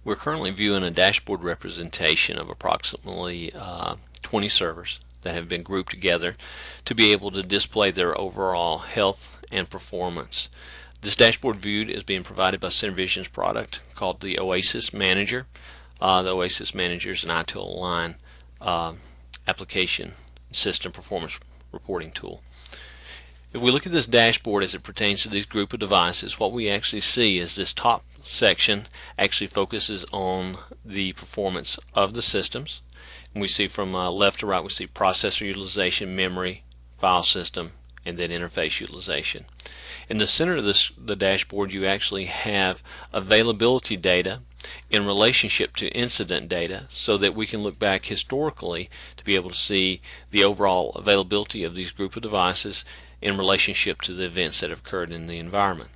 We're currently viewing a dashboard representation of approximately 20 servers that have been grouped together to be able to display their overall health and performance. This dashboard view is being provided by Syntervision's product called the Oasis Manager. The Oasis Manager is an ITIL aligned application system performance reporting tool. If we look at this dashboard as it pertains to these group of devices, what we actually see is this top section actually focuses on the performance of the systems. And we see from left to right, we see processor utilization, memory, file system, and then interface utilization. In the center of the dashboard, you actually have availability data in relationship to incident data, so that we can look back historically to be able to see the overall availability of these group of devices in relationship to the events that have occurred in the environment.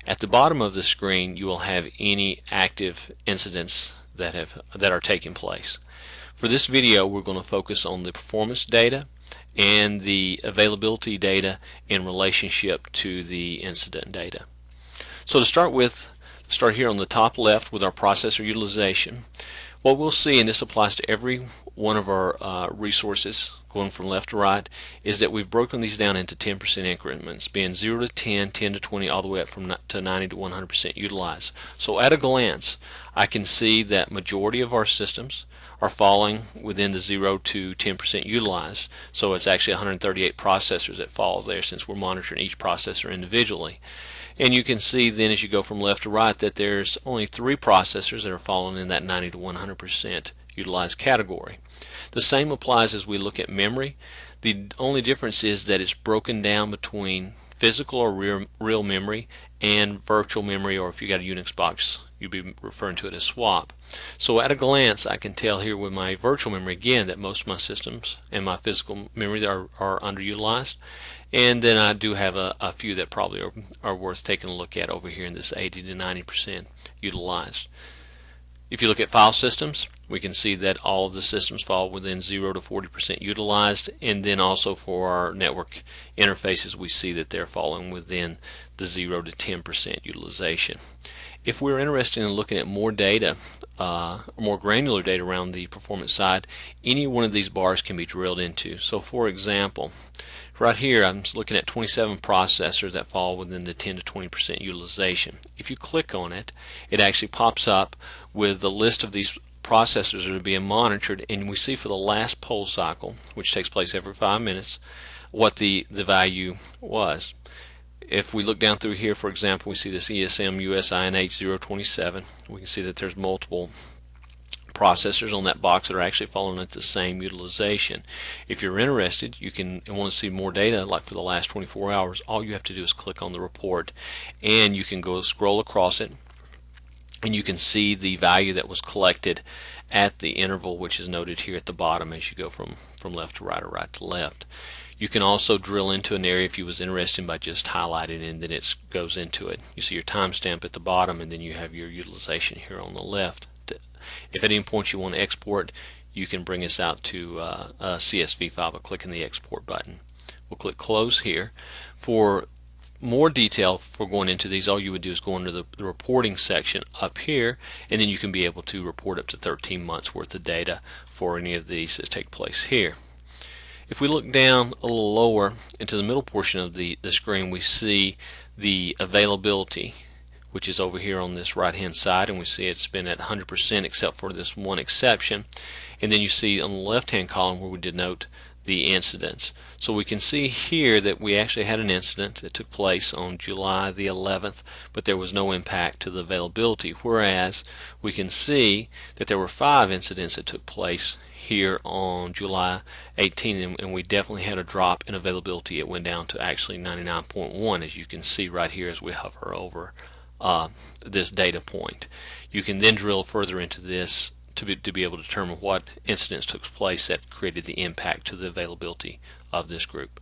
At the bottom of the screen, you will have any active incidents that are taking place. For this video, we're going to focus on the performance data and the availability data in relationship to the incident data. So to start here on the top left with our processor utilization, what we'll see, and this applies to every one of our resources going from left to right, is that we've broken these down into 10% increments, being 0 to 10, 10 to 20, all the way up to 90 to 100% utilized. So at a glance, I can see that majority of our systems are falling within the 0 to 10% utilized. So it's actually 138 processors that falls there, since we're monitoring each processor individually. And you can see then as you go from left to right that there's only 3 processors that are falling in that 90 to 100% utilized category. The same applies as we look at memory. The only difference is that it's broken down between physical or real memory and virtual memory, or if you got a Unix box, you'd be referring to it as swap. So at a glance, I can tell here with my virtual memory again that most of my systems and my physical memory are underutilized. And then I do have a few that probably are worth taking a look at over here in this 80 to 90% utilized. If you look at file systems, we can see that all of the systems fall within 0 to 40% utilized, and then also for our network interfaces, we see that they're falling within the 0 to 10% utilization. If we're interested in looking at more data, more granular data around the performance side, any one of these bars can be drilled into. So for example, right here I'm looking at 27 processors that fall within the 10 to 20% utilization. If you click on it, it actually pops up with the list of these processors that are being monitored, and we see for the last poll cycle, which takes place every 5 minutes, what the value was. If we look down through here, for example, we see this ESM USINH 027. We can see that there's multiple processors on that box that are actually falling at the same utilization. If you're interested, you can and want to see more data, like for the last 24 hours, all you have to do is click on the report, and you can go scroll across it, and you can see the value that was collected at the interval, which is noted here at the bottom as you go from left to right or right to left. You can also drill into an area if you was interested by just highlighting it, and then it goes into it. You see your timestamp at the bottom, and then you have your utilization here on the left. If at any point you want to export, you can bring this out to a CSV file by clicking the export button. We'll click close here. For more detail for going into these, all you would do is go into the reporting section up here, and then you can be able to report up to 13 months worth of data for any of these that take place here. If we look down a little lower into the middle portion of the screen, we see the availability, which is over here on this right hand side, and we see it's been at 100% except for this one exception. And then you see on the left hand column where we denote the incidents. So we can see here that we actually had an incident that took place on July the 11th, but there was no impact to the availability, whereas we can see that there were 5 incidents that took place here on July 18th, and we definitely had a drop in availability. It went down to actually 99.1, as you can see right here as we hover over this data point. You can then drill further into this to be able to determine what incidents took place that created the impact to the availability of this group.